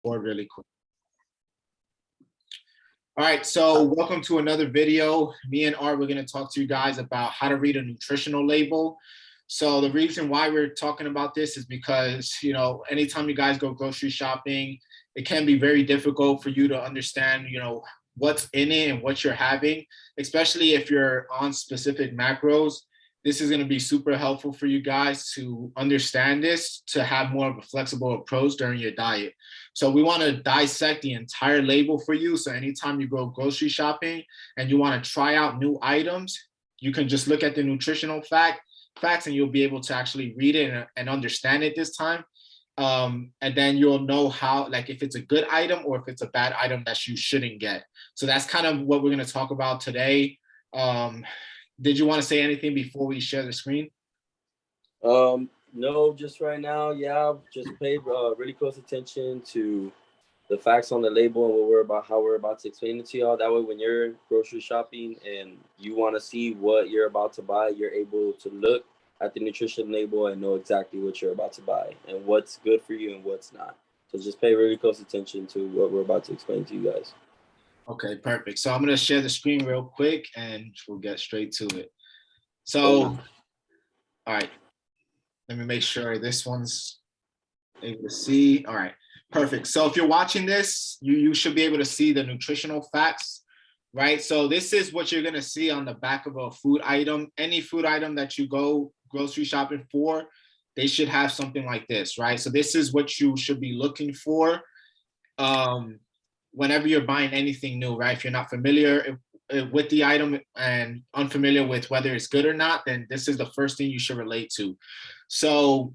Forward really quick. All right, so welcome to another video. Me and Art, we're going to talk to you guys about how to read a nutritional label. So the reason why we're talking about this is because, anytime you guys go grocery shopping, it can be very difficult for you to understand, what's in it and what you're having, especially if you're on specific macros. This is going to be super helpful for you guys to understand this, to have more of a flexible approach during your diet. So we want to dissect the entire label for you. So anytime you go grocery shopping and you want to try out new items, you can just look at the nutritional facts and you'll be able to actually read it and understand it this time. And then you'll know how, like, if it's a good item or if it's a bad item that you shouldn't get. So that's kind of what we're going to talk about today. Did you want to say anything before we share the screen? No, just right now, just pay really close attention to the facts on the label and how we're about to explain it to y'all. That way, when you're grocery shopping and you want to see what you're about to buy, you're able to look at the nutrition label and know exactly what you're about to buy and what's good for you and what's not. So just pay really close attention to what we're about to explain to you guys. Okay, perfect. So I'm going to share the screen real quick and we'll get straight to it. So, all right, let me make sure this one's able to see. All right, perfect. So if you're watching this, you should be able to see the nutritional facts, right? So this is what you're going to see on the back of a food item. Any food item that you go grocery shopping for, they should have something like this, right? So this is what you should be looking for whenever you're buying anything new, right? If you're not familiar with the item and unfamiliar with whether it's good or not, then this is the first thing you should relate to. So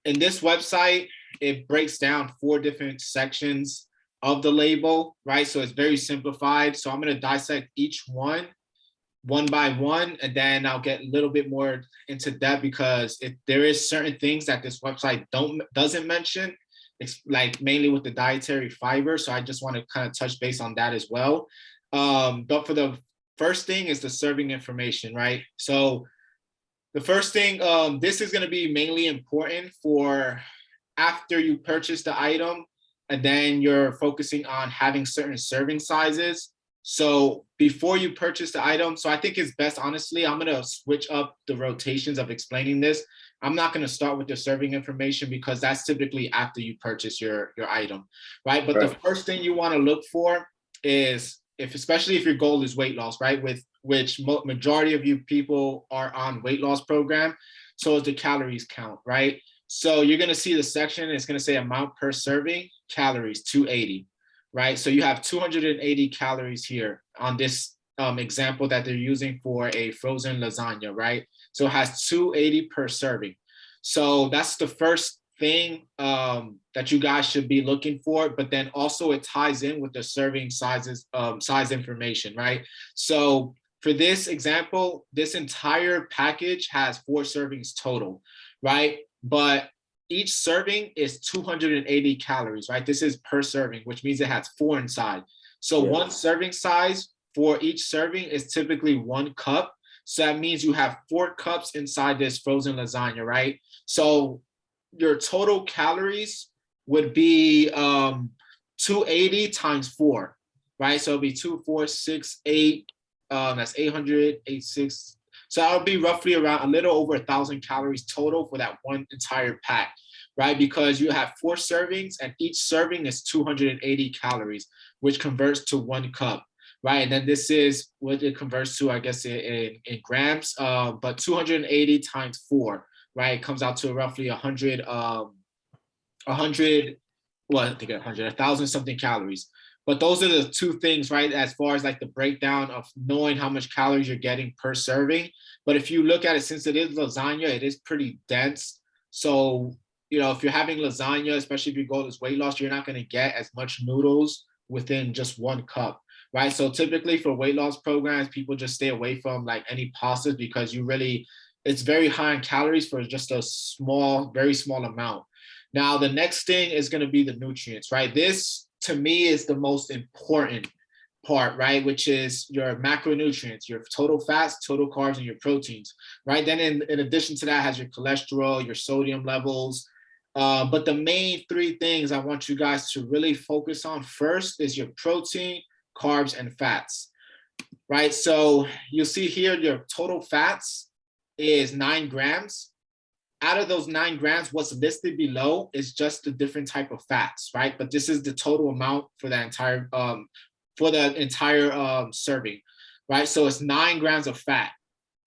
in this website, it breaks down 4 different sections of the label, right? So it's very simplified. So I'm going to dissect each one by one, and then I'll get a little bit more into depth because there is certain things that this website doesn't mention. It's like mainly with the dietary fiber. So I just want to kind of touch base on that as well. But for the first thing is the serving information, right? So the first thing, this is going to be mainly important for after you purchase the item, and then you're focusing on having certain serving sizes. So before you purchase the item, so I think it's best, honestly, I'm going to switch up the rotations of explaining this. I'm not going to start with the serving information because that's typically after you purchase your item, right? But the first thing you want to look for is, especially if your goal is weight loss, right? With which majority of you people are on weight loss program. So is the calories count, right? So you're going to see the section, it's going to say amount per serving, calories, 280, right? So you have 280 calories here on this example that they're using for a frozen lasagna, right? So it has 280 per serving. So that's the first thing that you guys should be looking for, but then also it ties in with the serving sizes, size information, right? So for this example, this entire package has 4 servings total, right? But each serving is 280 calories, right? This is per serving, which means it has 4 inside. So one serving size for each serving is typically 1 cup. So that means you have 4 cups inside this frozen lasagna, right? So your total calories would be 280 times 4, right? So it'll be 2, 4, 6, 8. That's 800, 86. So that would be roughly around a little over 1,000 calories total for that one entire pack, right? Because you have 4 servings and each serving is 280 calories, which converts to 1 cup, right? And then this is what it converts to, I guess, in grams, but 280 times 4, right? It comes out to roughly 100, well, I think 1,000 something calories. But those are the 2 things, right? As far as like the breakdown of knowing how much calories you're getting per serving. But if you look at it, since it is lasagna, it is pretty dense. So, if you're having lasagna, especially if you go this weight loss, you're not going to get as much noodles within just 1 cup, right? So typically for weight loss programs, people just stay away from like any pastas because it's very high in calories for just a very small amount. Now, the next thing is going to be the nutrients, right? This, to me, is the most important part, right? Which is your macronutrients, your total fats, total carbs, and your proteins, right? Then in addition to that has your cholesterol, your sodium levels, But the main three things I want you guys to really focus on first is your protein, carbs, and fats, right? So you'll see here your total fats is 9 grams. Out of those 9 grams, what's listed below is just the different type of fats, right? But this is the total amount for the entire serving, right? So it's 9 grams of fat,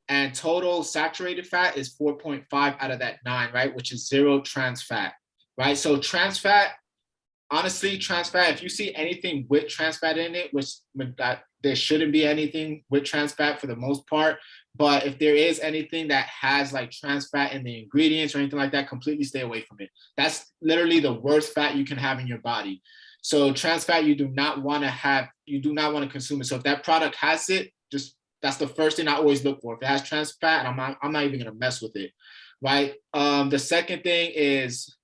and total saturated fat is 4.5 out of that 9, right? Which is 0 trans fat, right? So trans fat, honestly, trans fat, if you see anything with trans fat in it, which there shouldn't be anything with trans fat for the most part, but if there is anything that has like trans fat in the ingredients or anything like that, completely stay away from it. That's literally the worst fat you can have in your body. So trans fat, you do not want to have, you do not want to consume it. So if that product has it, just, that's the first thing I always look for. If it has trans fat, I'm not even going to mess with it, right? The second thing is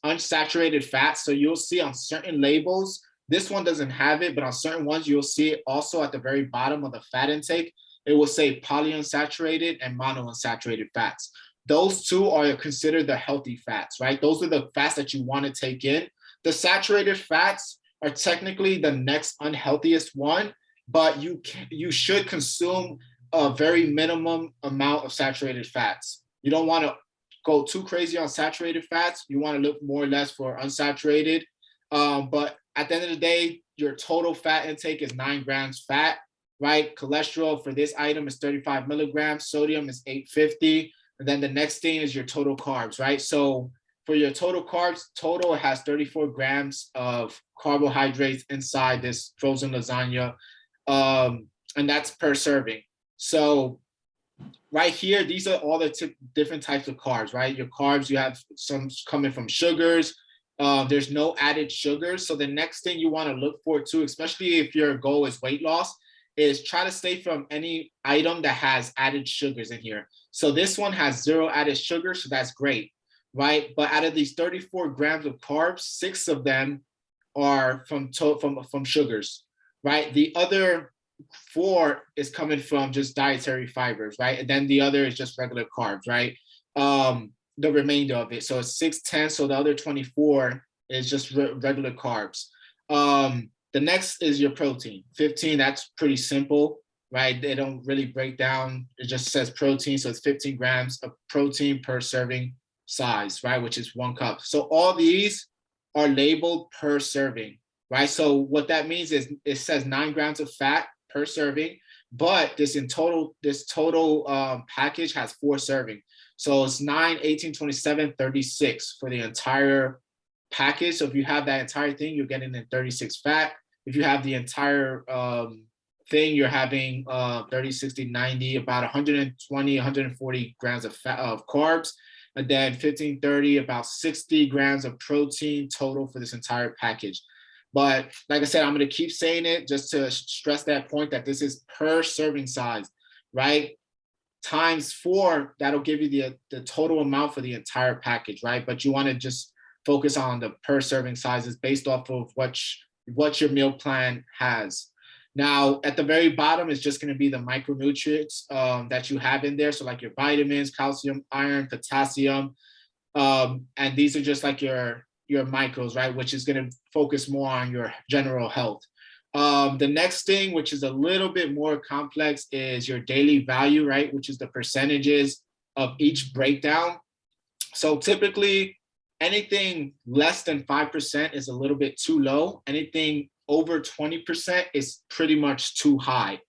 unsaturated fats. So you'll see on certain labels, this one doesn't have it, but on certain ones, you'll see it also at the very bottom of the fat intake. It will say polyunsaturated and monounsaturated fats. Those two are considered the healthy fats, right? Those are the fats that you want to take in. The saturated fats are technically the next unhealthiest one, but you should consume a very minimum amount of saturated fats. You don't want to go too crazy on saturated fats. You want to look more or less for unsaturated. But at the end of the day, your total fat intake is 9 grams fat, right? Cholesterol for this item is 35 milligrams. Sodium is 850. And then the next thing is your total carbs, right? So for your total carbs, total has 34 grams of carbohydrates inside this frozen lasagna. And that's per serving. So right here, these are all the different types of carbs, right? Your carbs, you have some coming from sugars. There's no added sugars. So the next thing you want to look for too, especially if your goal is weight loss, is try to stay from any item that has added sugars in here. So this one has 0 added sugar, so that's great, right? But out of these 34 grams of carbs, 6 of them are from sugars, right? The other 4 is coming from just dietary fibers, right? And then the other is just regular carbs, right? The remainder of it. So it's 610. So the other 24 is just regular carbs. The next is your protein. 15, that's pretty simple, right? They don't really break down. It just says protein. So it's 15 grams of protein per serving size, right? Which is 1 cup. So all these are labeled per serving, right? So what that means is it says 9 grams of fat per serving, but this total package has 4 serving. So it's 9, 18, 27, 36 for the entire package. So if you have that entire thing, you're getting in 36 fat. If you have the entire thing, you're having 30, 60, 90, about 120, 140 grams of fat, of carbs. And then 15, 30, about 60 grams of protein total for this entire package. But like I said, I'm going to keep saying it just to stress that point that this is per serving size, right? Times 4, that'll give you the total amount for the entire package, right? But you want to just focus on the per serving sizes based off of what your meal plan has. Now, at the very bottom is just going to be the micronutrients that you have in there. So like your vitamins, calcium, iron, potassium. And these are just like your micros, right? Which is going to focus more on your general health. The next thing, which is a little bit more complex, is your daily value, right? Which is the percentages of each breakdown. So typically, anything less than 5% is a little bit too low. Anything over 20% is pretty much too high,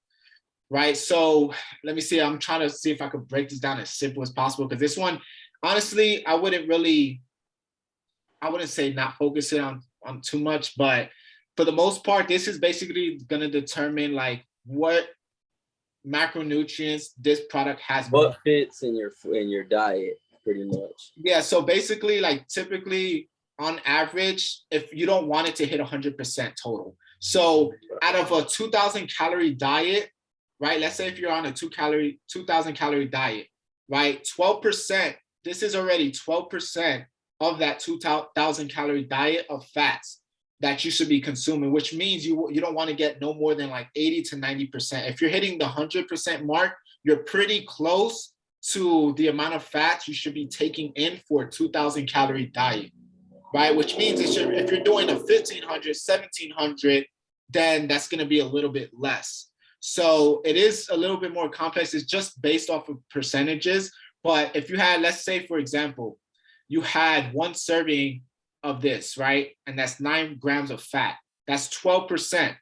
right? So let me see. I'm trying to see if I could break this down as simple as possible, because this one, honestly, I wouldn't say not focusing on too much, but for the most part, this is basically going to determine like what macronutrients this product has. What fits in your diet, pretty much. Yeah, so basically, like typically on average, if you don't want it to hit 100% total. So out of a 2,000 calorie diet, right? Let's say if you're on a 2,000 calorie diet, right? 12%, this is already 12% of that 2,000 calorie diet of fats that you should be consuming, which means you don't want to get no more than like 80 to 90%. If you're hitting the 100% mark, you're pretty close to the amount of fats you should be taking in for a 2,000 calorie diet, right? Which means if you're doing a 1,500, 1,700, then that's going to be a little bit less. So it is a little bit more complex. It's just based off of percentages. But if you had, let's say, for example, you had one serving of this, right? And that's 9 grams of fat. That's 12%.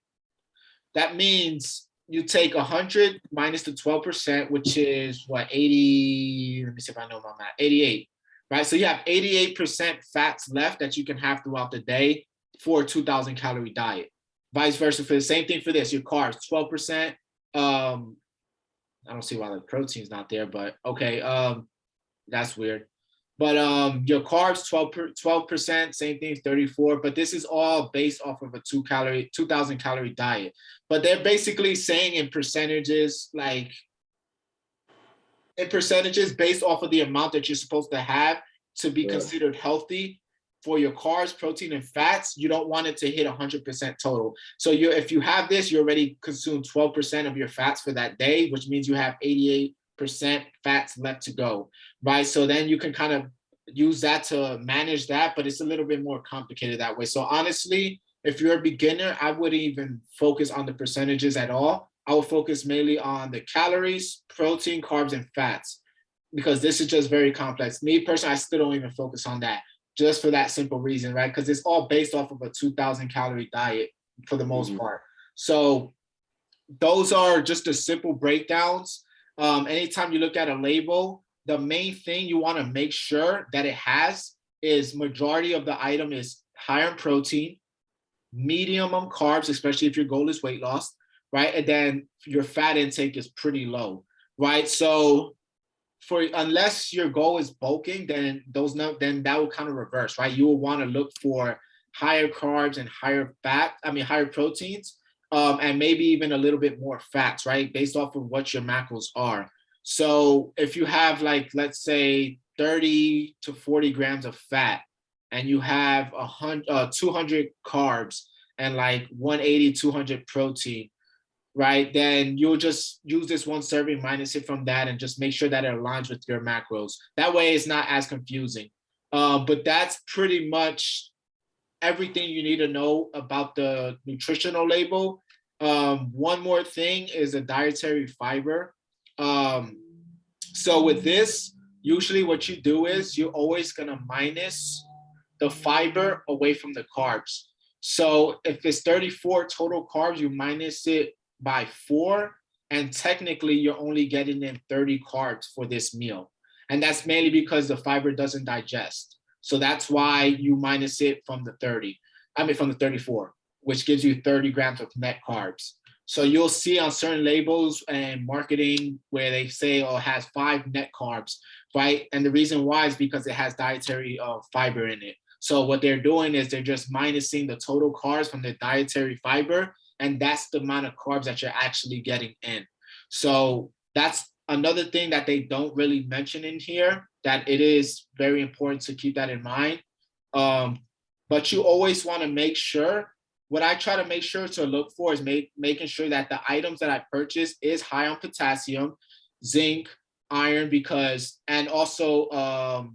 That means you take 100 minus the 12%, which is what, 80, let me see if I know my math, 88, right? So you have 88% fats left that you can have throughout the day for a 2,000 calorie diet. Vice versa for the same thing for this, your carbs, 12%. I don't see why the protein's not there, but okay, that's weird. But your carbs, 12%, same thing, 34. But this is all based off of a 2,000 calorie diet. But they're basically saying in percentages, like in percentages based off of the amount that you're supposed to have to be considered healthy for your carbs, protein, and fats. You don't want it to hit 100% total. So if you have this, you already consume 12% of your fats for that day, which means you have 88% fats left to go, right? So then you can kind of use that to manage that, but it's a little bit more complicated that way. So honestly, if you're a beginner, I wouldn't even focus on the percentages at all. I would focus mainly on the calories, protein, carbs, and fats, because this is just very complex. Me personally, I still don't even focus on that, just for that simple reason, right? Because it's all based off of a 2,000 calorie diet for the most part. So those are just the simple breakdowns. Anytime you look at a label, the main thing you want to make sure that it has is majority of the item is higher in protein, medium on carbs, especially if your goal is weight loss, right? And then your fat intake is pretty low, right? So unless your goal is bulking, then that will kind of reverse, right? You will want to look for higher carbs and higher proteins, and maybe even a little bit more fats, right? Based off of what your macros are. So if you have, like, let's say 30 to 40 grams of fat and you have 200 carbs and like 180, 200 protein, right? Then you'll just use this one serving, minus it from that, and just make sure that it aligns with your macros. That way it's not as confusing. But that's pretty much everything you need to know about the nutritional label. One more thing is a dietary fiber. So with this, usually what you do is you're always gonna minus the fiber away from the carbs. So if it's 34 total carbs, you minus it by 4, and technically you're only getting in 30 carbs for this meal. And that's mainly because the fiber doesn't digest. So that's why you minus it from the 34, which gives you 30 grams of net carbs. So you'll see on certain labels and marketing where they say, oh, it has 5 net carbs, right? And the reason why is because it has dietary fiber in it. So what they're doing is they're just minusing the total carbs from the dietary fiber, and that's the amount of carbs that you're actually getting in. So that's another thing that they don't really mention in here, that it is very important to keep that in mind. But you always want to make sure, what I try to make sure to look for is making sure that the items that I purchase is high on potassium, zinc, iron, and also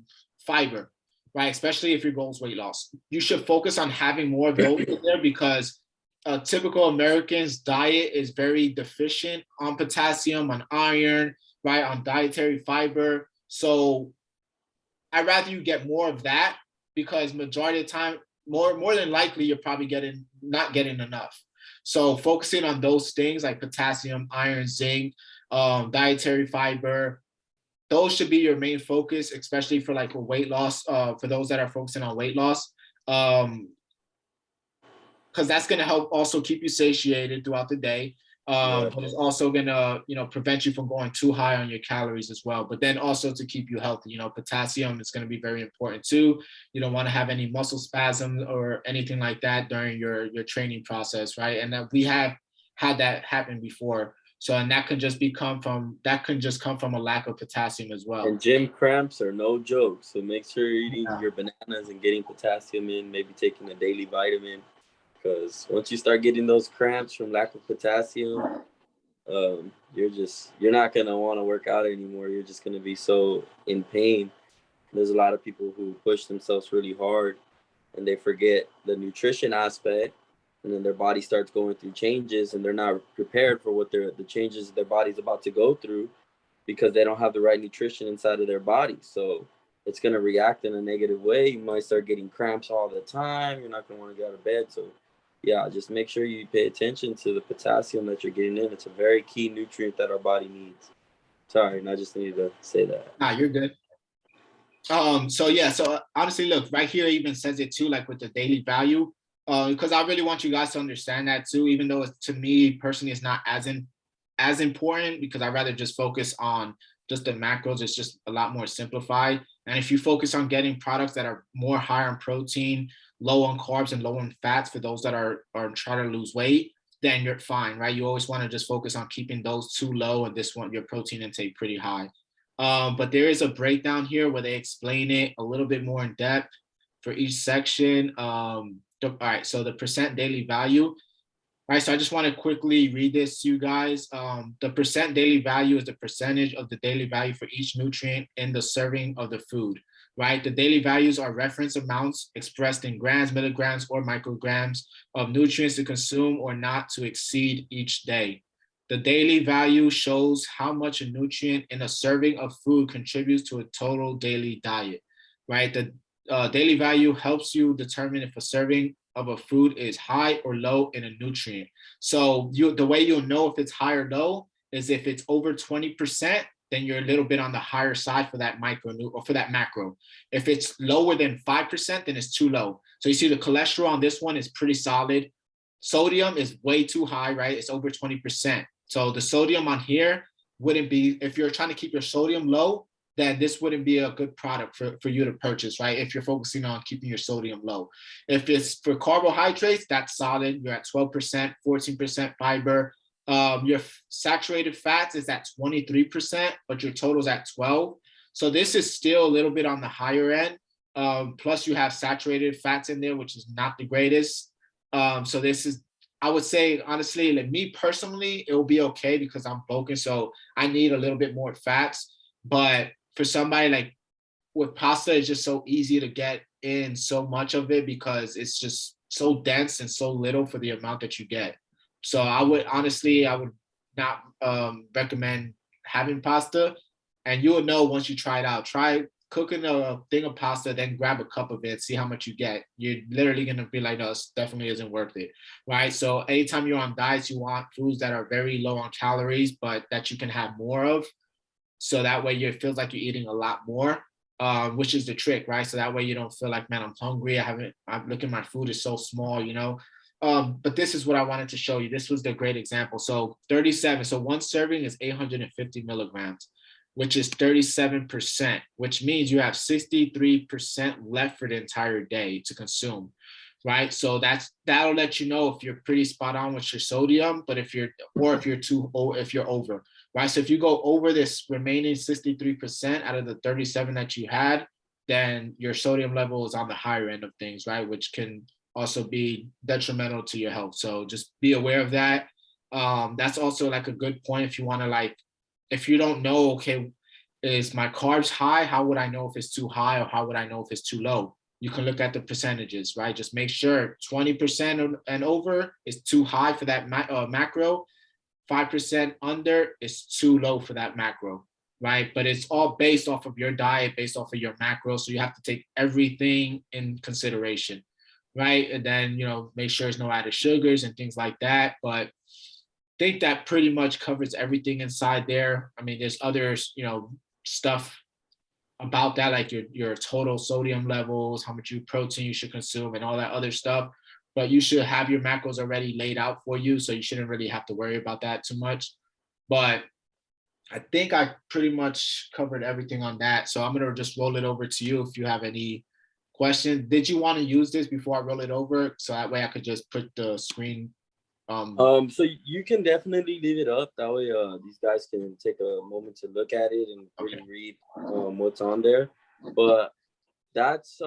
fiber, right? Especially if your goal is weight loss. You should focus on having more of those in there, because a typical American's diet is very deficient on potassium, on iron, right, on dietary fiber. So I'd rather you get more of that, because majority of the time, more than likely, you're probably not getting enough. So focusing on those things like potassium, iron, zinc, dietary fiber, those should be your main focus, especially for like weight loss, for those that are focusing on weight loss. Because that's going to help also keep you satiated throughout the day. But it's also going to, prevent you from going too high on your calories as well. But then also to keep you healthy, potassium is going to be very important too. You don't want to have any muscle spasms or anything like that during your training process, right? And we have had that happen before. So, and that can just come from a lack of potassium as well. And gym cramps are no joke. So make sure you're eating your bananas and getting potassium in, maybe taking a daily vitamin. Because once you start getting those cramps from lack of potassium, you're not gonna want to work out anymore. You're just gonna be so in pain. There's a lot of people who push themselves really hard and they forget the nutrition aspect, and then their body starts going through changes and they're not prepared for what the changes their body's about to go through because they don't have the right nutrition inside of their body. So it's going to react in a negative way. You might start getting cramps all the time. You're not going to want to get out of bed. So yeah, just make sure you pay attention to the potassium that you're getting in. It's a very key nutrient that our body needs. Sorry, and I just needed to say that. Nah, you're good. So honestly, look, right here it even says it too, like with the daily value, because I really want you guys to understand that too, even though it's, to me personally, it's not as important, because I'd rather just focus on just the macros. It's just a lot more simplified. And if you focus on getting products that are more higher in protein, low on carbs, and low on fats for those that are trying to lose weight, then you're fine, right? You always want to just focus on keeping those two low and this one, your protein intake, pretty high. But there is a breakdown here where they explain it a little bit more in depth for each section. All right, so the percent daily value. All right, so I just want to quickly read this to you guys. The percent daily value is the percentage of the daily value for each nutrient in the serving of the food, right? The daily values are reference amounts expressed in grams, milligrams, or micrograms of nutrients to consume or not to exceed each day. The daily value shows how much a nutrient in a serving of food contributes to a total daily diet, right? The daily value helps you determine if a serving of a food is high or low in a nutrient. So the way you'll know if it's high or low is if it's over 20%, then you're a little bit on the higher side for that or for that macro. If it's lower than 5%, then it's too low. So you see the cholesterol on this one is pretty solid. Sodium is way too high, right? It's over 20%. So the sodium on here wouldn't be, if you're trying to keep your sodium low, then this wouldn't be a good product for you to purchase, right? If you're focusing on keeping your sodium low. If it's for carbohydrates, that's solid. You're at 12%, 14% fiber. Your saturated fats is at 23%, but your total's at 12. So this is still a little bit on the higher end. Plus you have saturated fats in there, which is not the greatest. So this is, I would say, honestly, like me personally, it will be okay because I'm bulking, so I need a little bit more fats. But for somebody like with pasta, it's just so easy to get in so much of it because it's just so dense and so little for the amount that you get. So I would not recommend having pasta. And you will know once you try it out. Try cooking a thing of pasta, then grab a cup of it, see how much you get. You're literally gonna be like, no, this definitely isn't worth it, right? So anytime you're on diets, you want foods that are very low on calories, but that you can have more of. So that way it feels like you're eating a lot more, which is the trick, right? So that way you don't feel like, man, I'm hungry. I'm looking, my food is so small, you know? But this is what I wanted to show you. This was the great example. So 37, so one serving is 850 milligrams, which is 37%, which means you have 63% left for the entire day to consume, right? So that'll let you know if you're pretty spot on with your sodium, but if you're over, right? So if you go over this remaining 63% out of the 37 that you had, then your sodium level is on the higher end of things, right? Which can also be detrimental to your health. So just be aware of that. That's also like a good point if you want to, like, if you don't know, okay, is my carbs high? How would I know if it's too high, or how would I know if it's too low? You can look at the percentages, right? Just make sure 20% and over is too high for that macro. 5% under is too low for that macro, right? But it's all based off of your diet, based off of your macro. So you have to take everything in consideration, right? And then, make sure there's no added sugars and things like that. But think that pretty much covers everything inside there. I mean, there's others, stuff about that, like your total sodium levels, how much protein you should consume, and all that other stuff. But you should have your macros already laid out for you, so you shouldn't really have to worry about that too much. But I think I pretty much covered everything on that. So I'm gonna just roll it over to you if you have any questions. Did you want to use this before I roll it over, so that way I could just put the screen? So you can definitely leave it up. That way, these guys can take a moment to look at it and really read what's on there. But that's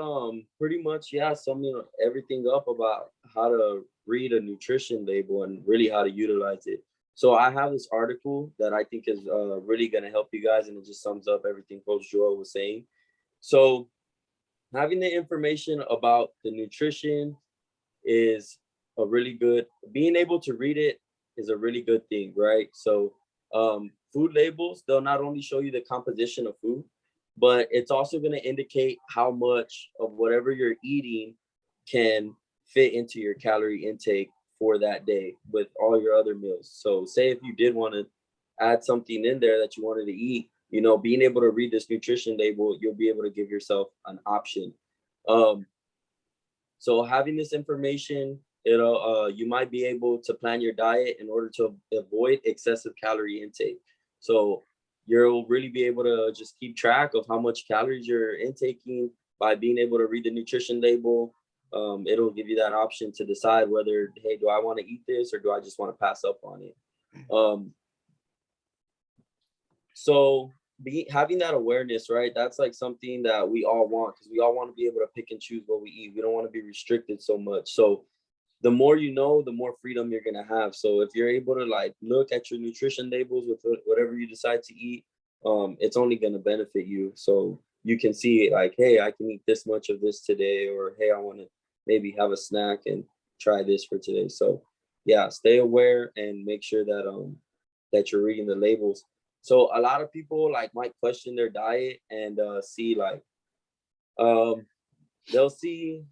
pretty much, summing everything up about how to read a nutrition label and really how to utilize it. So I have this article that I think is really going to help you guys, and it just sums up everything Coach Joel was saying. So having the information about the nutrition is a really good, being able to read it is a really good thing, right? So food labels, they'll not only show you the composition of food, but it's also going to indicate how much of whatever you're eating can fit into your calorie intake for that day with all your other meals. So say if you did want to add something in there that you wanted to eat, you know, being able to read this nutrition label, you'll be able to give yourself an option. Um, so having this information, you might be able to plan your diet in order to avoid excessive calorie intake. So you'll really be able to just keep track of how much calories you're intaking by being able to read the nutrition label. It'll give you that option to decide whether, hey, do I want to eat this or do I just want to pass up on it? Um, so having that awareness, right? That's like something that we all want, because we all want to be able to pick and choose what we eat. We don't want to be restricted so much. So the more you know, the more freedom you're gonna have. So if you're able to like look at your nutrition labels with whatever you decide to eat, it's only gonna benefit you. So you can see like, hey, I can eat this much of this today, or hey, I want to maybe have a snack and try this for today. So yeah, stay aware and make sure that you're reading the labels. So a lot of people like might question their diet and see like um they'll see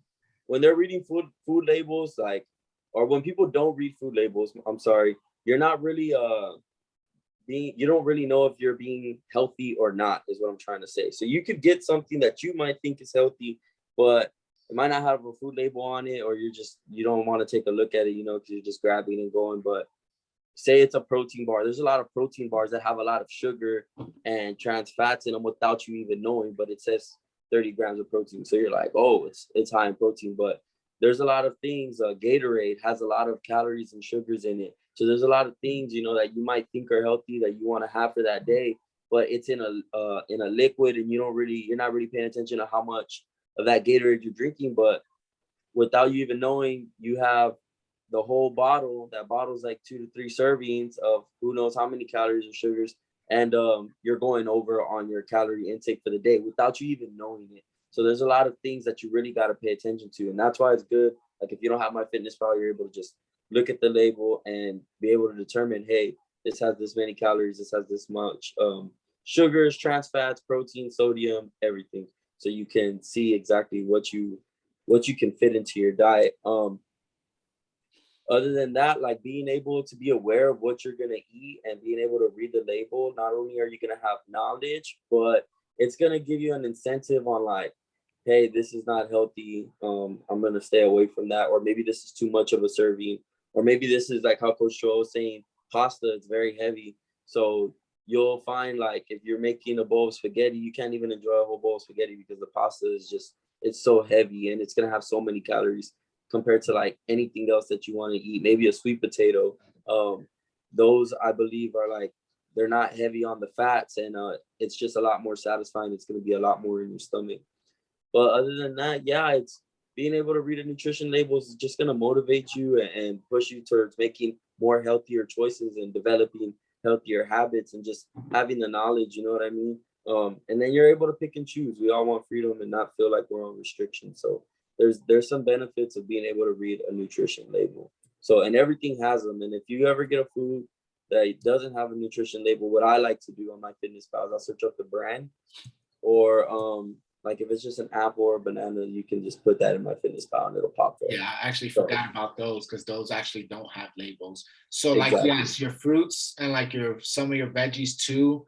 when they're reading food labels, like, or when people don't read food labels, I'm sorry, you're not really you don't really know if you're being healthy or not, is what I'm trying to say. So you could get something that you might think is healthy, but it might not have a food label on it, or you don't want to take a look at it, you know, because you're just grabbing and going. But say it's a protein bar. There's a lot of protein bars that have a lot of sugar and trans fats in them without you even knowing, but it says 30 grams of protein. So you're like, oh, it's high in protein. But there's a lot of things. Gatorade has a lot of calories and sugars in it. So there's a lot of things, you know, that you might think are healthy that you want to have for that day, but it's in a liquid, and you're not really paying attention to how much of that Gatorade you're drinking. But without you even knowing, you have the whole bottle. That bottle's like 2 to 3 servings of who knows how many calories or sugars, and you're going over on your calorie intake for the day without you even knowing it. So there's a lot of things that you really got to pay attention to, and that's why it's good. Like if you don't have MyFitnessPal, you're able to just look at the label and be able to determine, hey, this has this many calories, this has this much sugars, trans fats, protein, sodium, everything. So you can see exactly what you can fit into your diet. Other than that, like being able to be aware of what you're going to eat and being able to read the label, not only are you going to have knowledge, but it's going to give you an incentive on like, hey, this is not healthy. I'm going to stay away from that. Or maybe this is too much of a serving. Or maybe this is like how Coach Joel was saying, pasta is very heavy. So you'll find like if you're making a bowl of spaghetti, you can't even enjoy a whole bowl of spaghetti because the pasta is just, it's so heavy and it's going to have so many calories compared to like anything else that you want to eat. Maybe a sweet potato. Those I believe are like, they're not heavy on the fats, and it's just a lot more satisfying. It's going to be a lot more in your stomach. But other than that, yeah, it's being able to read a nutrition labels is just going to motivate you and push you towards making more healthier choices and developing healthier habits and just having the knowledge, you know what I mean? And then you're able to pick and choose. We all want freedom and not feel like we're on restriction. So there's some benefits of being able to read a nutrition label. So, and everything has them. And if you ever get a food that doesn't have a nutrition label, what I like to do on MyFitnessPal is I'll search up the brand, or like if it's just an apple or a banana, you can just put that in MyFitnessPal and it'll pop up. Yeah, I actually So, forgot about those because those actually don't have labels. So like, exactly. yes, your fruits and like some of your veggies too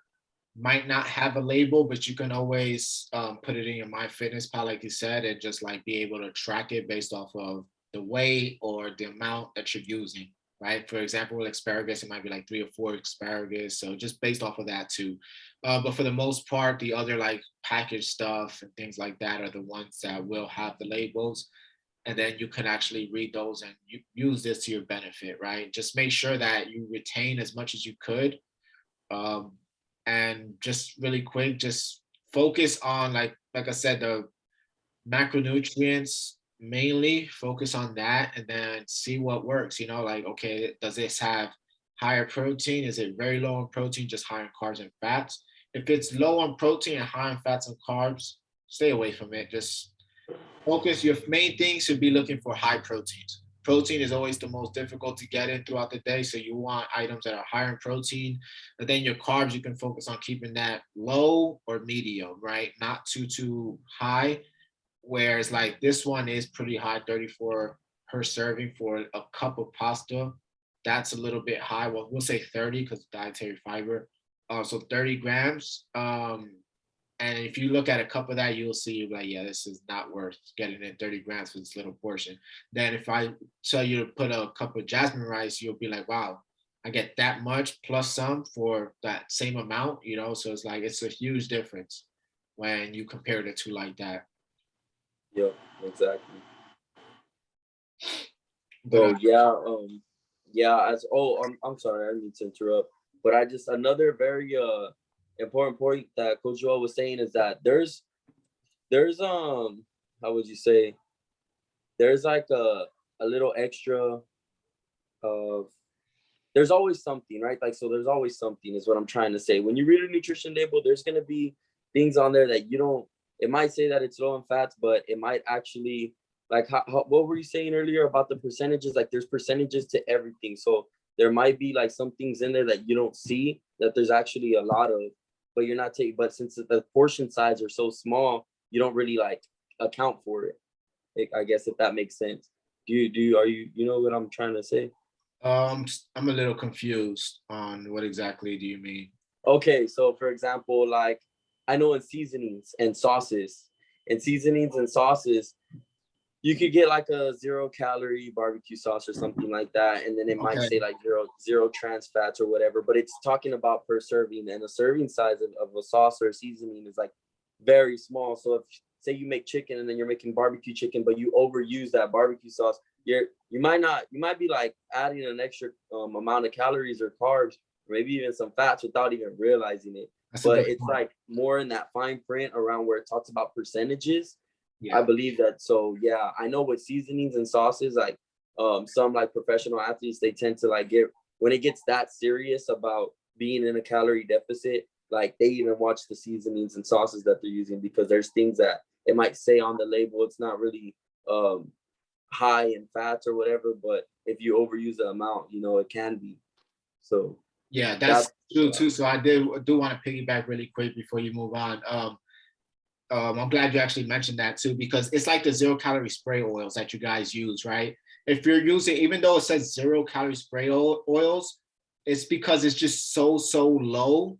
might not have a label, but you can always put it in your MyFitnessPal, like you said, and just like be able to track it based off of the weight or the amount that you're using, right? For example, with asparagus, it might be like 3 or 4 asparagus. So just based off of that too. But for the most part, the other like packaged stuff and things like that are the ones that will have the labels. And then you can actually read those and use this to your benefit, right? Just make sure that you retain as much as you could. Um, and just really quick, just focus on like I said, the macronutrients mainly. Focus on that and then see what works. You know, like, okay, does this have higher protein? Is it very low in protein, just high in carbs and fats? If it's low on protein and high in fats and carbs, stay away from it. Just focus. Your main thing should be looking for high proteins. Protein is always the most difficult to get in throughout the day. So you want items that are higher in protein. And then your carbs, you can focus on keeping that low or medium, right? Not too high. Whereas like this one is pretty high, 34 per serving for a cup of pasta. That's a little bit high. Well, we'll say 30 because dietary fiber. So 30 grams. And if you look at a cup of that, you'll see like, yeah, this is not worth getting in 30 grams for this little portion. Then if I tell you to put a cup of jasmine rice, you'll be like, wow, I get that much plus some for that same amount, you know? So it's like, it's a huge difference when you compare the two like that. Yeah, exactly. But So yeah, I'm sorry, I didn't mean to interrupt, but I just another very important point that Coach Joel was saying is that there's how would you say, there's like a little extra of, there's always something, right? Like, so there's always something is what I'm trying to say. When you read a nutrition label, there's going to be things on there that you don't, it might say that it's low in fats, but it might actually, like, what were you saying earlier about the percentages? Like, there's percentages to everything. So there might be like some things in there that you don't see that there's actually a lot of, but you're not taking, but since the portion size are so small, you don't really like account for it. Like, I guess if that makes sense. Are you know what I'm trying to say? I'm a little confused on what exactly do you mean? Okay, so for example, like I know in seasonings and sauces, you could get like a 0-calorie barbecue sauce or something like that, and then it might Okay. say like zero trans fats or whatever, but it's talking about per serving, and a serving size of a sauce or a seasoning is like very small. So if say you make chicken and then you're making barbecue chicken, but you overuse that barbecue sauce, you might be like adding an extra amount of calories or carbs, or maybe even some fats without even realizing it. That's a But good it's point. like more in that fine print around where it talks about percentages. I Yeah. believe that. So yeah, I know with seasonings and sauces, like some like professional athletes, they tend to like get, when it gets that serious about being in a calorie deficit, like they even watch the seasonings and sauces that they're using, because there's things that it might say on the label, it's not really high in fats or whatever, but if you overuse the amount, you know, it can be. So Yeah, that's that's true too. So I do want to piggyback really quick before you move on. I'm glad you actually mentioned that too, because it's like the 0-calorie spray oils that you guys use, right? If you're using, even though it says 0-calorie spray oils, it's because it's just so low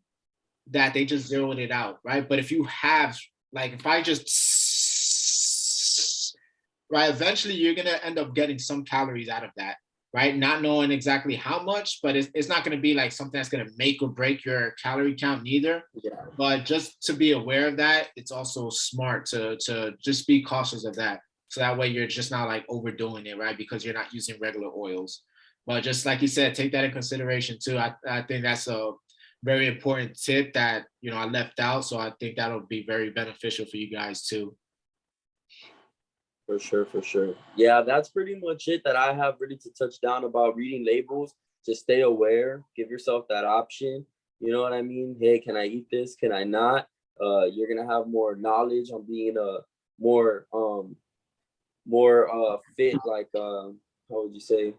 that they just zeroed it out, right? But if you have, like, if I just, right, eventually you're gonna end up getting some calories out of that, right? Not knowing exactly how much, but it's not gonna be like something that's gonna make or break your calorie count neither. yeah, But just to be aware of that, it's also smart to just be cautious of that. So that way you're just not like overdoing it, right? Because you're not using regular oils. But just like you said, take that in consideration too. I think that's a very important tip that, you know, I left out. So I think that'll be very beneficial for you guys too. for sure, for sure. Yeah, that's pretty much it that I have really to touch down about reading labels. Just stay aware, give yourself that option. You know what I mean? Hey, can I eat this? Can I not? You're gonna have more knowledge on being a more fit, like how would you say?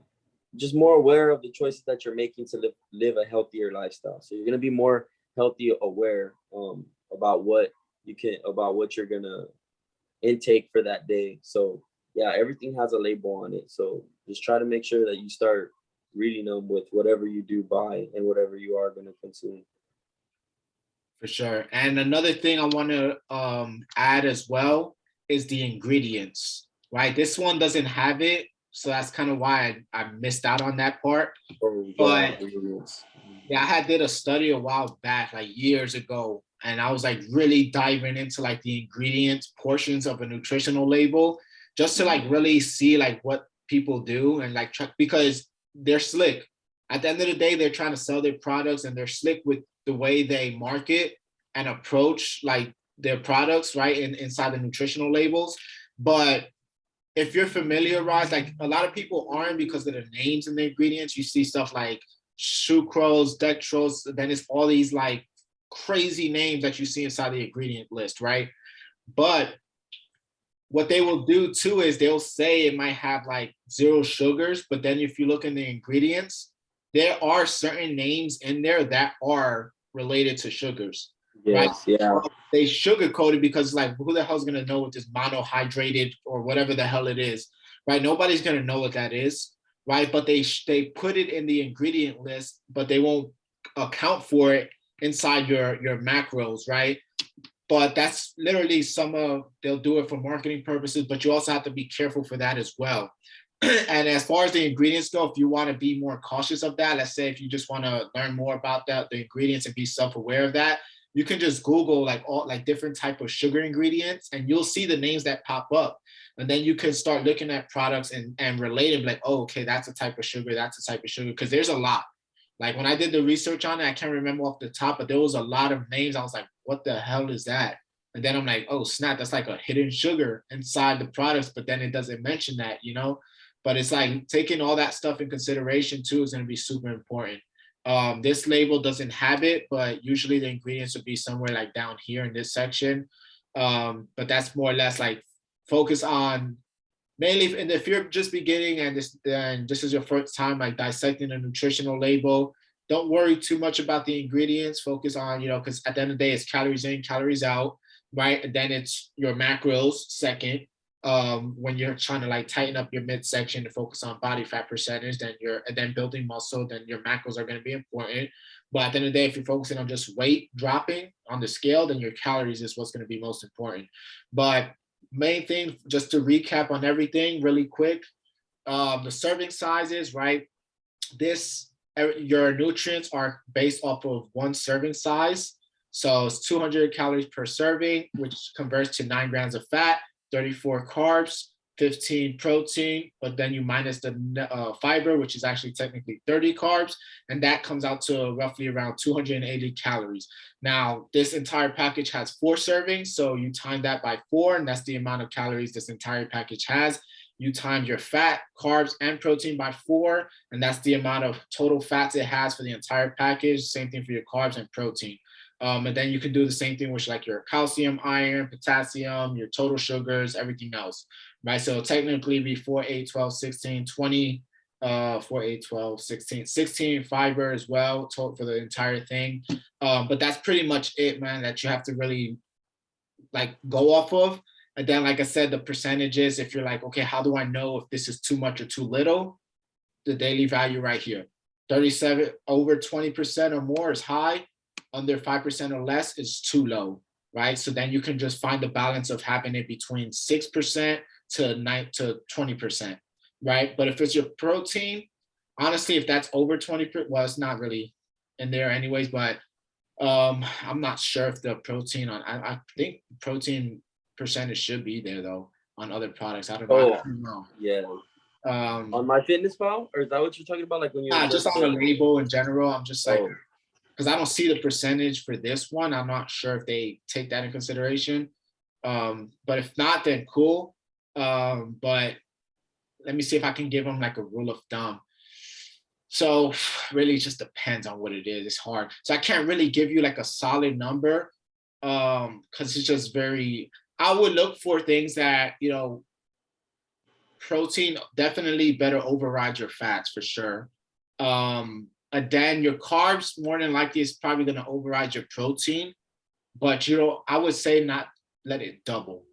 Just more aware of the choices that you're making to live a healthier lifestyle. So you're gonna be more healthy aware about what you're gonna intake for that day. So yeah, everything has a label on it. So just try to make sure that you start reading them with whatever you do buy and whatever you are going to consume. For sure. And another thing I want to add as well is the ingredients, right? This one doesn't have it. So that's kind of why I missed out on that part. Oh yeah, But yeah, I had did a study a while back, like years ago, and I was like really diving into like the ingredients portions of a nutritional label just to like really see like what people do and like because they're slick. At the end of the day, they're trying to sell their products and they're slick with the way they market and approach like their products, right? Inside the nutritional labels. But if you're familiarized, like a lot of people aren't because of the names and the ingredients. You see stuff like sucrose, dextrose, then it's all these like crazy names that you see inside the ingredient list, right? But what they will do too is they'll say it might have like 0 sugars, but then if you look in the ingredients, there are certain names in there that are related to sugars, right? Yes, yeah. They sugarcoat it because like who the hell's gonna know what this monohydrated or whatever the hell it is, right? Nobody's gonna know what that is, right? But they put it in the ingredient list, but they won't account for it inside your macros, right? But that's literally they'll do it for marketing purposes, but you also have to be careful for that as well. And as far as the ingredients go, if you want to be more cautious of that, let's say if you just want to learn more about that, the ingredients, and be self-aware of that, you can just Google like all like different type of sugar ingredients, and you'll see the names that pop up. And then you can start looking at products and relating like, oh, okay, that's a type of sugar, that's a type of sugar, because there's a lot. Like when I did the research on it, I can't remember off the top, but there was a lot of names. I was like, what the hell is that? And then I'm like, oh, snap, that's like a hidden sugar inside the products, but then it doesn't mention that, you know? But it's like taking all that stuff in consideration too is going to be super important. This label doesn't have it, but usually the ingredients would be somewhere like down here in this section. But that's more or less like focus on mainly, and if you're just beginning and this is your first time like dissecting a nutritional label, don't worry too much about the ingredients. Focus on, because at the end of the day, it's calories in, calories out, right? And then it's your macros second. When you're trying to like tighten up your midsection to focus on body fat percentage, and then building muscle, then your macros are going to be important. But at the end of the day, if you're focusing on just weight dropping on the scale, then your calories is what's going to be most important. But main thing, just to recap on everything really quick, the serving sizes, right? Your nutrients are based off of 1 serving size. So it's 200 calories per serving, which converts to 9 grams of fat, 34 carbs, 15 protein, but then you minus the fiber, which is actually technically 30 carbs, and that comes out to roughly around 280 calories. Now, this entire package has 4 servings, so you time that by 4, and that's the amount of calories this entire package has. You time your fat, carbs, and protein by 4, and that's the amount of total fats it has for the entire package. Same thing for your carbs and protein. And then you can do the same thing with like your calcium, iron, potassium, your total sugars, everything else, right? So technically be 4, 8, 12, 16, 20, 4, 8, 12, 16, 16 fiber as well for the entire thing. But that's pretty much it, man, that you have to really like go off of. And then, like I said, the percentages, if you're like, okay, how do I know if this is too much or too little? The daily value right here, 37, over 20% or more is high. Under 5% or less is too low, right? So then you can just find the balance of having it between 6% to 20%, right? But if it's your protein, honestly, if that's over 20%, well, it's not really in there anyways, but I'm not sure if the protein I think protein percentage should be there though on other products. I don't know. I don't know. Yeah. On MyFitnessPal, or is that what you're talking about? Like when you're just on the label in general, I'm just like, because I don't see the percentage for this one. I'm not sure if they take that in consideration. But if not, then cool. But let me see if I can give them like a rule of thumb. So really it just depends on what it is. It's hard. So I can't really give you like a solid number because it's just I would look for things that, protein definitely better override your fats for sure. And then your carbs more than likely is probably going to override your protein, but I would say not let it double,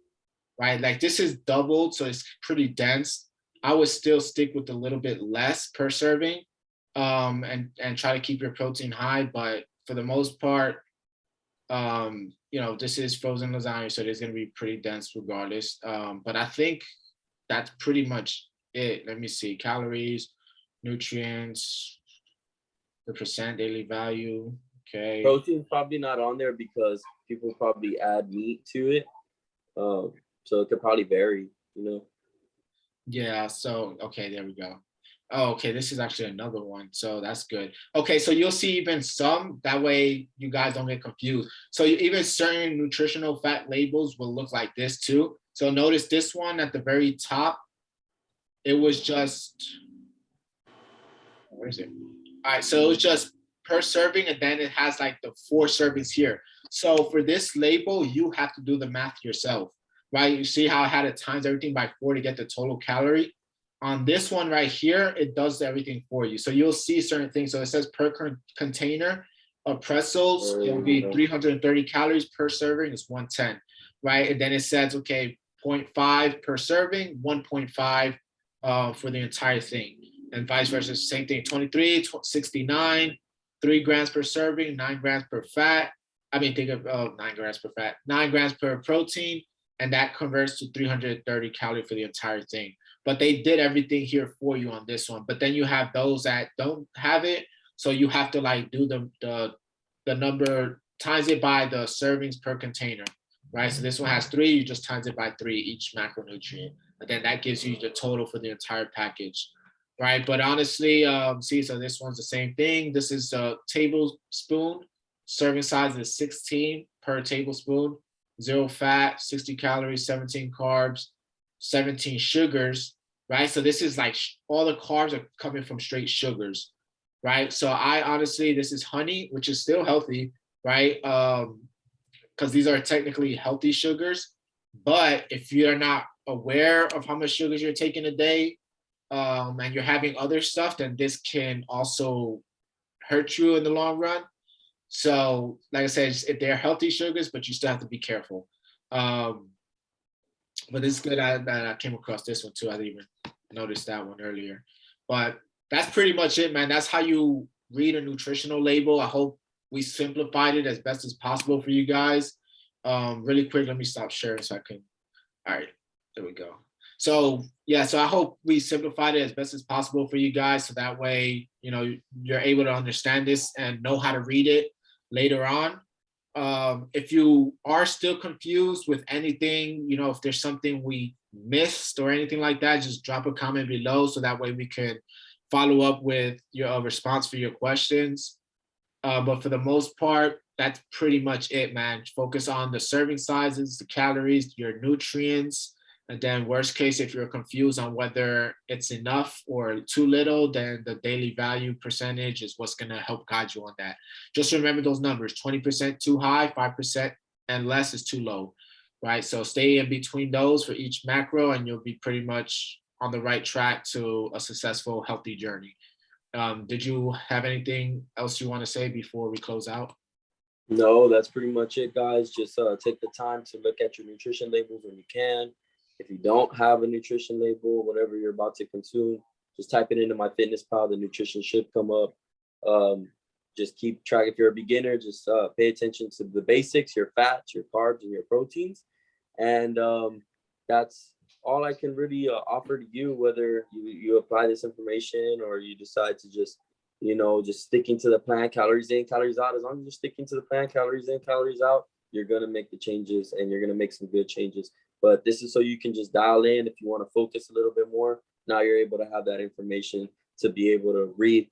right? Like this is doubled, so it's pretty dense. I would still stick with a little bit less per serving, and try to keep your protein high. But for the most part, this is frozen lasagna, so it's going to be pretty dense regardless. But I think that's pretty much it. Let me see, calories, nutrients, the percent daily value. Okay. Protein's probably not on there because people probably add meat to it. So it could probably vary, Yeah. So, okay, there we go. Oh, okay. This is actually another one. So that's good. Okay. So you'll see even some, that way you guys don't get confused. So even certain nutritional fat labels will look like this too. So notice this one at the very top, it was just, Where is it? All right, so it's just per serving, and then it has like the 4 servings here. So for this label, you have to do the math yourself, right? You see how I had to times everything by 4 to get the total calorie? On this one right here, it does everything for you. So you'll see certain things. So it says per container of pretzels, it'll be 330 calories per serving is 110, right? And then it says, okay, 0.5 per serving, 1.5 for the entire thing. And vice versa, same thing, 23, 69, 3 grams per serving, 9 grams per fat. I mean, think of 9 grams per fat, 9 grams per protein, and that converts to 330 calories for the entire thing. But they did everything here for you on this one. But then you have those that don't have it, so you have to like do the number, times it by the servings per container, right? So this one has 3, you just times it by 3 each macronutrient, and then that gives you the total for the entire package, right? But honestly, see, so this one's the same thing. This is a tablespoon. Serving size is 16 per tablespoon. 0 fat, 60 calories, 17 carbs, 17 sugars, right? So this is like all the carbs are coming from straight sugars, right? So I honestly, this is honey, which is still healthy, right? Because these are technically healthy sugars. But if you're not aware of how much sugars you're taking a day, and you're having other stuff, then this can also hurt you in the long run. So, like I said, they're healthy sugars, but you still have to be careful. But it's good that I came across this one too. I didn't even notice that one earlier. But that's pretty much it, man. That's how you read a nutritional label. I hope we simplified it as best as possible for you guys. Really quick, let me stop sharing so I can. All right, there we go. So yeah, so I hope we simplified it as best as possible for you guys, so that way, you know, you're able to understand this and know how to read it later on. If you are still confused with anything, you know, if there's something we missed or anything like that, just drop a comment below so that way we can follow up with your response for your questions. But for the most part, that's pretty much it, man. Focus on the serving sizes, the calories, your nutrients. And then worst case, if you're confused on whether it's enough or too little, then the daily value percentage is what's going to help guide you on that. Just remember those numbers: 20% too high, 5% and less is too low, right? So stay in between those for each macro and you'll be pretty much on the right track to a successful, healthy journey. Did you have anything else you want to say before we close out? No, that's pretty much it, guys. Just take the time to look at your nutrition labels when you can. If you don't have a nutrition label, whatever you're about to consume, just type it into MyFitnessPal. The nutrition should come up. Just keep track. If you're a beginner, just pay attention to the basics, your fats, your carbs, and your proteins. And that's all I can really offer to you, whether you apply this information or you decide to just, you know, just sticking to the plan, calories in, calories out. As long as you're sticking to the plan, calories in, calories out, you're going to make the changes and you're going to make some good changes. But this is so you can just dial in if you want to focus a little bit more. Now you're able to have that information to be able to read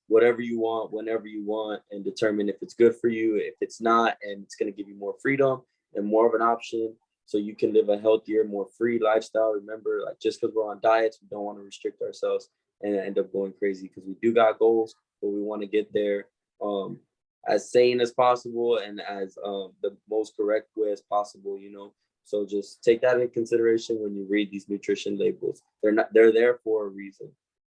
whatever you want, whenever you want, and determine if it's good for you, if it's not, and it's going to give you more freedom and more of an option so you can live a healthier, more free lifestyle. Remember, like, just because we're on diets, we don't want to restrict ourselves and end up going crazy, because we do got goals, but we want to get there as sane as possible and as the most correct way as possible, you know. So just take that in consideration when you read these nutrition labels. They're there for a reason.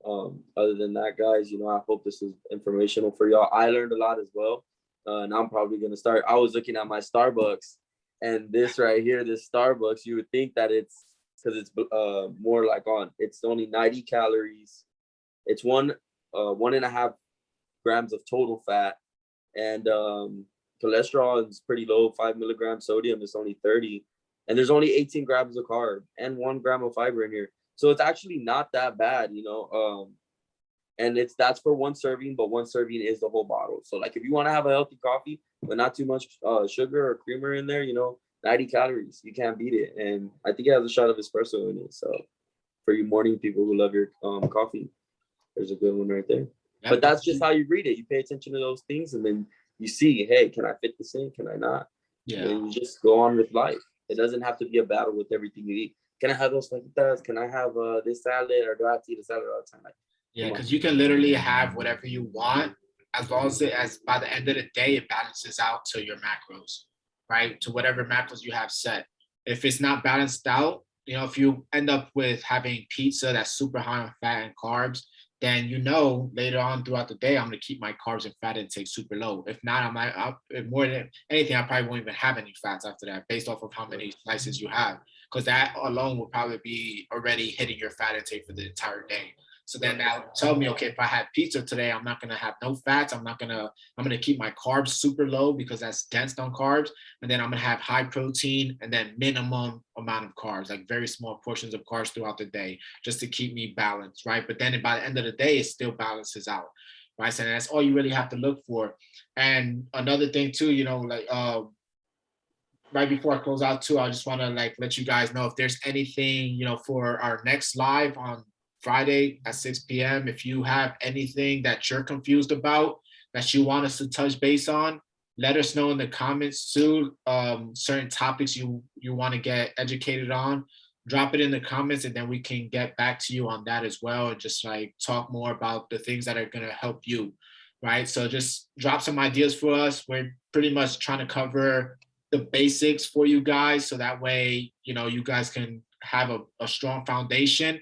Other than that, guys, you know, I hope this is informational for y'all. I learned a lot as well. And I'm probably going to start. I was looking at my Starbucks, and this right here, this Starbucks, you would think that it's because it's more like it's only 90 calories. It's 1.5 grams of total fat, and cholesterol is pretty low, 5 milligrams. Sodium is only 30. And there's only 18 grams of carb and 1 gram of fiber in here. So it's actually not that bad, you know. And that's for one serving, but one serving is the whole bottle. So like if you want to have a healthy coffee, but not too much sugar or creamer in there, you know, 90 calories, you can't beat it. And I think it has a shot of espresso in it. So for you morning people who love your coffee, there's a good one right there. But that's just how you read it. You pay attention to those things, and then you see, hey, can I fit this in? Can I not? Yeah. And you just go on with life. It doesn't have to be a battle with everything you eat. Can I have those fajitas? Can I have this salad, or do I have to eat a salad all the time? Like, Yeah, because you can literally have whatever you want as long as by the end of the day it balances out to your macros, right? To whatever macros you have set. If it's not balanced out, if you end up with having pizza that's super high on fat and carbs, then later on throughout the day I'm gonna keep my carbs and fat intake super low. If not, more than anything, I probably won't even have any fats after that, based off of how many slices you have, because that alone will probably be already hitting your fat intake for the entire day. So then that'll tell me, okay, if I had pizza today, I'm not gonna have no fats. I'm gonna keep my carbs super low because that's dense on carbs. And then I'm gonna have high protein and then minimum amount of carbs, like very small portions of carbs throughout the day, just to keep me balanced, right? But then by the end of the day, it still balances out, right? So that's all you really have to look for. And another thing too, right before I close out too, I just want to let you guys know if there's anything, for our next live on Friday at 6 p.m. If you have anything that you're confused about that you want us to touch base on, let us know in the comments too. Certain topics you want to get educated on, drop it in the comments, and then we can get back to you on that as well, and just talk more about the things that are going to help you, right? So just drop some ideas for us. We're pretty much trying to cover the basics for you guys, so that way you guys can have a strong foundation.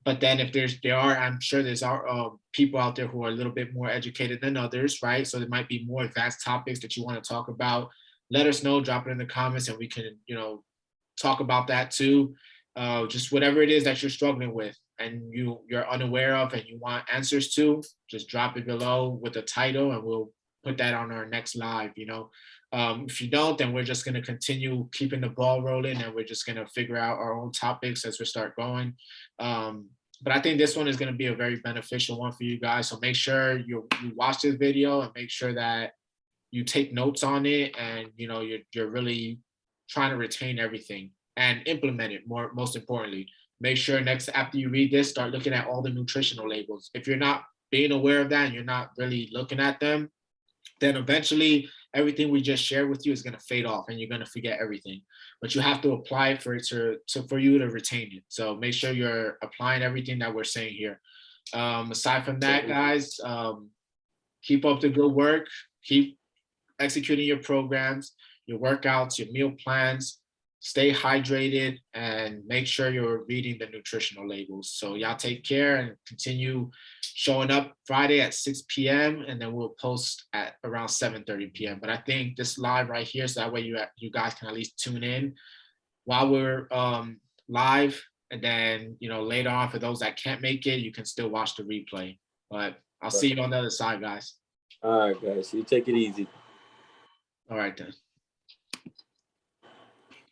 But then if I'm sure there's people out there who are a little bit more educated than others, right? So there might be more advanced topics that you want to talk about. Let us know, drop it in the comments, and we can talk about that too. Just whatever it is that you're struggling with and you're unaware of and you want answers to, just drop it below with the title, and we'll put that on our next live. If you don't, then we're just going to continue keeping the ball rolling, and we're just going to figure out our own topics as we start going. But I think this one is going to be a very beneficial one for you guys. So make sure you watch this video and make sure that you take notes on it, and you're really trying to retain everything and implement it most importantly. Make sure after you read this, start looking at all the nutritional labels. If you're not being aware of that and you're not really looking at them, then eventually everything we just shared with you is going to fade off and you're going to forget everything. But you have to apply it for you to retain it. So make sure you're applying everything that we're saying here. Aside from that, guys, keep up the good work. Keep executing your programs, your workouts, your meal plans. Stay hydrated and make sure you're reading the nutritional labels. So y'all take care and continue showing up Friday at 6 p.m. and then we'll post at around 7:30 p.m. But I think this live right here, so that way you guys can at least tune in while we're live. And then, later on, for those that can't make it, you can still watch the replay. But I'll see you on the other side, guys. All right, guys. You take it easy. All right, then.